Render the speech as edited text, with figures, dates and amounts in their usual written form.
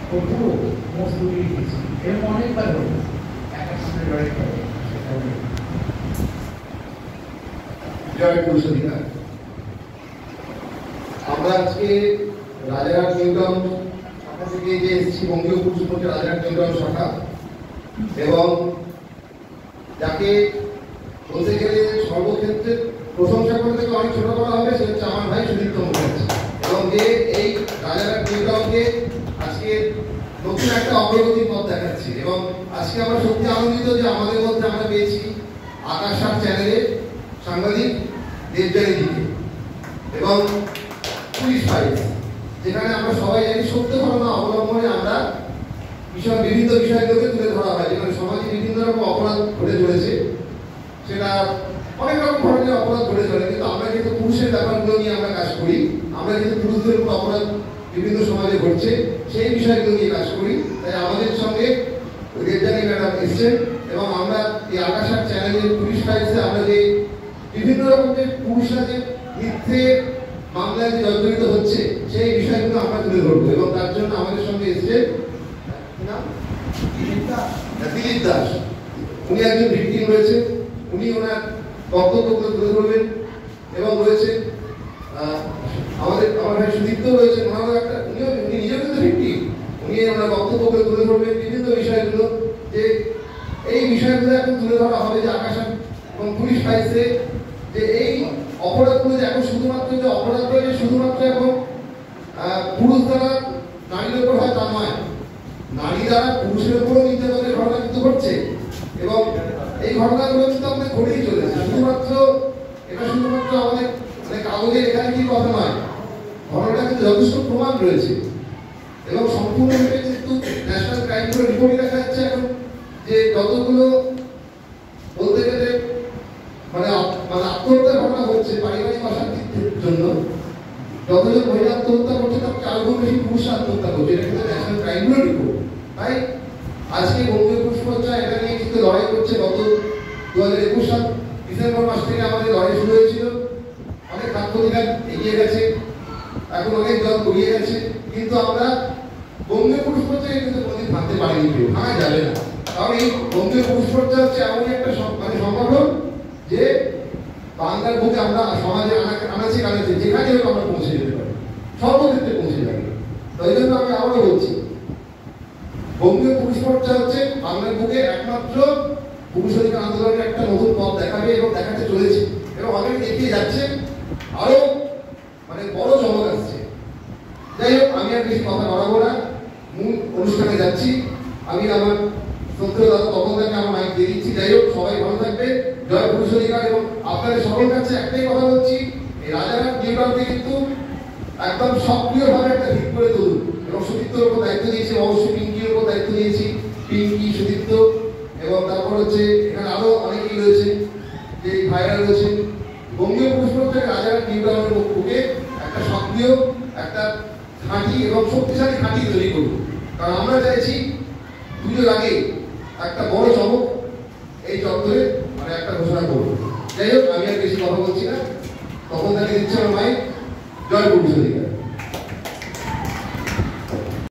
পুরো মজদুরি দিয়েছি এরকম অনেকবার হলো একার সামনে লড়াই করে জয় পুরুষাধিকার। আমরা আজকে রাজারহাট নিউটাউন শাখা থেকে যে এসেছি, বঙ্গীয় পুরুষ মঞ্চের রাজারহাট নিউটাউন শাখা, এবং যাকে বলতে গেলে সর্বক্ষেত্রে প্রশংসা করতে অনেক ছোট করা হবে, সে হচ্ছে আমার ভাই সুদীপ্ত মুখার্জি, এবং যে এই রাজারহাট নিউটাউনকে আজকে নতুন একটা অগ্রগতির পথ দেখাচ্ছে। এবং আজকে আমরা সত্যি আনন্দিত যে আমাদের মধ্যে আমরা পেয়েছি আকাশ সাত চ্যানেলের সাংবাদিক দেবযানীজিকে এবং পুলিশ ফাইলস, যেখানে আমরা সবাই জানি সত্য ঘটনা অবলম্বনে আমরা বিভিন্ন বিষয়গুলোকে তুলে ধরা হয়, যেখানে সমাজে বিভিন্ন রকম অপরাধ ঘটে চলেছে, সেটা অনেক রকম ধরনের অপরাধ ঘটে চলে, কিন্তু আমরা কিন্তু পুরুষের ব্যাপারগুলো নিয়ে আমরা কাজ করি, আমরা কিন্তু পুরুষদের উপর অপরাধ বিভিন্ন সমাজে ঘটছে সেই বিষয়গুলো নিয়ে কাজ করি। তাই আমাদের সঙ্গে দেবযানী ম্যাডাম এসছেন এবং আমরা এই আকাশার চ্যানেলের পুলিশ ফাইলসে আমরা যে বিভিন্ন রকম যে পুরুষরা যে মিথ্যে মামলায় যে জর্জরিত হচ্ছে সেই বিষয়গুলো আমরা তুলে ধরবো, এবং তার জন্য আমাদের সঙ্গে এসছেন দিলীপ দাস। উনি একজন ভিকটিম রয়েছে, উনি ওনার বক্তব্যগুলো তুলে ধরবেন, এবং রয়েছে আমার ভাই সুদীপ্ত রয়েছে, ওনারও একটা উনি নিজেও কিন্তু ভিকটিম, উনি ওনার বক্তব্যগুলো তুলে ধরবেন বিভিন্ন বিষয়গুলো, যে এই বিষয়গুলো এখন তুলে ধরা হবে যে আকাশ এবং পুলিশ ফাইলসে যে এই অপরাধগুলো যে এখন শুধুমাত্র যে অপরাধগুলো যে শুধুমাত্র এখন পুরুষ দ্বারা নারীর উপর হয় তা নয়, নারী দ্বারা পুরুষের উপরও নির্যাতনের ঘটনা কিন্তু ঘটছে, এবং এই ঘটনাগুলো কিন্তু আমাদের ঘটেই চলেছে। এটা শুধুমাত্র আমাদের মানে কাগজে এখানে কি কথা নয়, ঘটনাটা কিন্তু যথেষ্ট প্রমাণ রয়েছে, এবং সম্পূর্ণরূপে কিন্তু ন্যাশনাল ক্রাইম ব্যুরো রিপোর্টে দেখা যাচ্ছে এখন যে যতগুলো বলতে গেলে মানে আত্মহত্যার ঘটনা হচ্ছে পারিবারিক অশান্তির জন্য, যতজন মহিলা আত্মহত্যা করছে তার 4 গুণ বেশি পুরুষ আত্মহত্যা করছে, এটা কিন্তু ন্যাশনাল ক্রাইম ব্যুরো রিপোর্ট। তাই আজকে বঙ্গীয় পুরুষ মঞ্চ এটা নিয়ে কিন্তু লড়াই করছে। গত 2021 সাল ডিসেম্বর মাস থেকে আমাদের লড়াই শুরু হয়েছিল, অনেক আত্মধিকার এগিয়ে গেছে, এখন অনেক জল গড়িয়ে গেছে, কিন্তু আমরা বঙ্গীয় পুরুষ মঞ্চকে কিন্তু কোনোদিন ভাবতে পারিনি, কেউ ভাঙা যাবে না। কারণ এই বঙ্গীয় পুরুষ মঞ্চ হচ্ছে এমনই একটা সংগঠন যে বাংলার বুকে আমরা সমাজে আনাচে কানাচে যেখানে হোক আমরা পৌঁছে যেতে পারি, সর্বক্ষেত্রে পৌঁছে যাবে। তাই জন্য আমি আবারও বলছি, বঙ্গীয় পুরুষ মোর্চা হচ্ছে বাংলার বুকে একমাত্র পুরুষ অধিকার আন্দোলনের একটা নতুন পথ দেখাবে এবং দেখাতে চলেছে, এবং অলরেডি দেখিয়ে যাচ্ছে, আরো মানে বড় চমক আসছে। যাই হোক, আমি আর বেশি কথা বাড়াবো না, মূল অনুষ্ঠানে যাচ্ছি। আমি আমার শ্রদ্ধেয় দাদা তপনদাকে আমার মাইক দিয়ে দিচ্ছি। যাই হোক, সবাই ভালো থাকবে, জয় পুরুষ অধিকার। এবং আপনাদের সকলের কাছে একটাই কথা বলছি, এই রাজারহাট নিউটাউনকে কিন্তু একদম সক্রিয়ভাবে একটা ভিত করে তুলুন, এবং সুদীপ্তর উপর দায়িত্ব দিয়েছি, অবশ্যই পিঙ্কির উপর দায়িত্ব দিয়েছি, পিঙ্কি, সুদীপ্ত, এবং তারপর হচ্ছে এখানে আরো অনেকেই রয়েছে যে ভাইরা রয়েছে। বঙ্গীয় পুরুষ মঞ্চের রাজারহাট নিউটাউনের বুকে একটা সক্রিয়, একটা ঘাঁটি এবং শক্তিশালী ঘাঁটি তৈরি করুন, কারণ আমরা চাইছি পুজোর আগে একটা বড় চমক এই চত্বরে মানে একটা ঘোষণা করবো। যাই হোক, আমি আর বেশি কথা বলছি না, তখন তাকে দিচ্ছে আমার মাইক। জয় পুরুষ অধিকার।